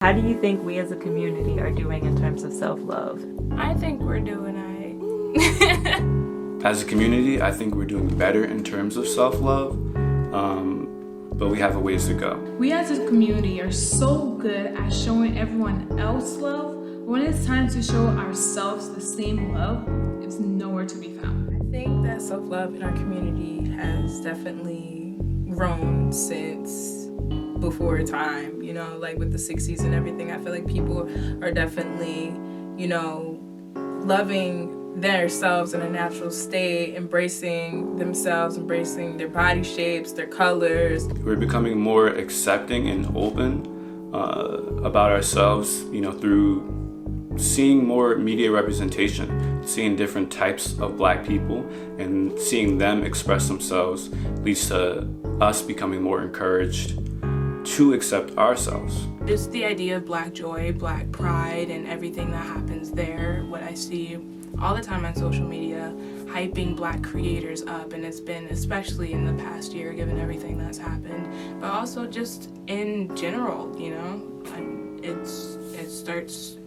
How do you think we as a community are doing in terms of self-love? I think we're doing alright. As a community, I think we're doing better in terms of self-love, but we have a ways to go. We as a community are so good at showing everyone else love, but when it's time to show ourselves the same love, it's nowhere to be found. I think that self-love in our community has definitely grown since before time, like with the 60s and everything. I feel like people are definitely, loving themselves in a natural state, embracing themselves, embracing their body shapes, their colors. We're becoming more accepting and open about ourselves, through seeing more media representation, seeing different types of Black people and seeing them express themselves leads to us becoming more encouraged to accept ourselves. Just the idea of Black joy, Black pride, and everything that happens there, what I see all the time on social media, hyping Black creators up, and it's been especially in the past year given everything that's happened, but also just in general, it starts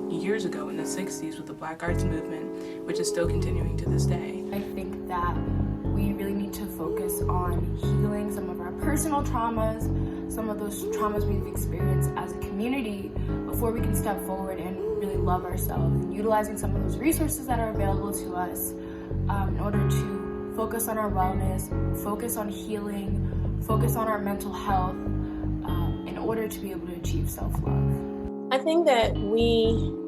years ago in the 60s with the Black Arts Movement, which is still continuing to this day. I think that we really need to focus on healing some of our personal traumas, some of those traumas we've experienced as a community before we can step forward and really love ourselves, and utilizing some of those resources that are available to us in order to focus on our wellness, focus on healing, focus on our mental health in order to be able to achieve self-love. I think that we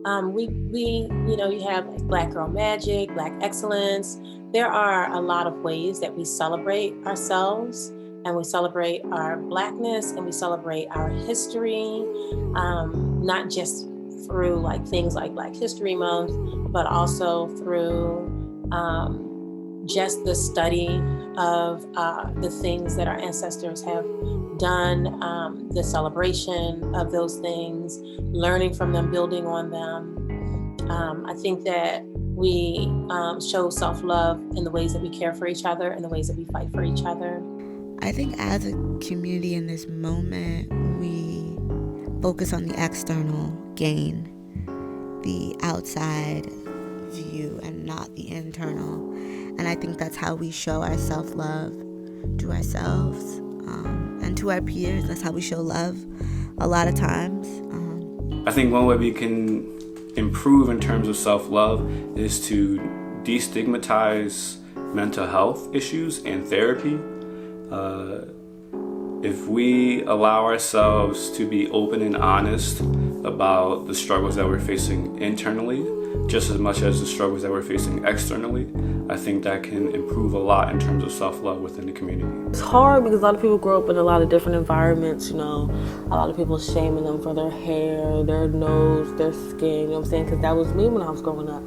you have Black Girl Magic, Black Excellence. There are a lot of ways that we celebrate ourselves, and we celebrate our Blackness, and we celebrate our history, not just through things like Black History Month, but also through just the study of the things that our ancestors have done, the celebration of those things, learning from them, building on them. I think that we show self-love in the ways that we care for each other and the ways that we fight for each other. I think as a community in this moment, we focus on the external gain, the outside view, and not the internal. And I think that's how we show our self-love to ourselves and to our peers. That's how we show love a lot of times. I think one way we can improve in terms of self-love is to destigmatize mental health issues and therapy. If we allow ourselves to be open and honest about the struggles that we're facing internally, just as much as the struggles that we're facing externally, I think that can improve a lot in terms of self-love within the community. It's hard because a lot of people grow up in a lot of different environments, a lot of people shaming them for their hair, their nose, their skin, because that was me when I was growing up.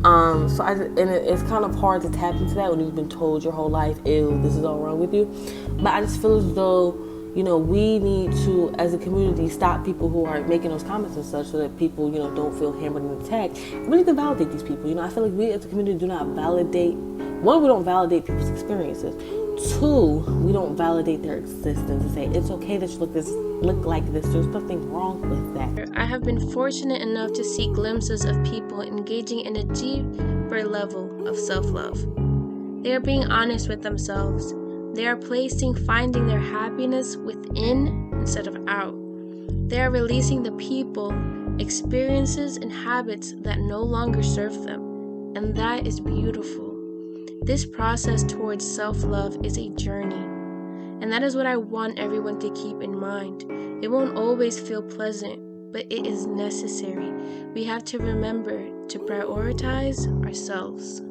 It's kind of hard to tap into that when you've been told your whole life, ew, this is all wrong with you. But I just feel as though, we need to, as a community, stop people who are making those comments and such so that people, don't feel hammered and attacked. We need to validate these people. I feel like we as a community do not validate, one, we don't validate people's experiences. Two, we don't validate their existence and say, it's okay that you look like this. There's nothing wrong with that. I have been fortunate enough to see glimpses of people engaging in a deeper level of self-love. They are being honest with themselves. They are finding their happiness within instead of out. They are releasing the people, experiences, and habits that no longer serve them. And that is beautiful. This process towards self-love is a journey. And that is what I want everyone to keep in mind. It won't always feel pleasant, but it is necessary. We have to remember to prioritize ourselves.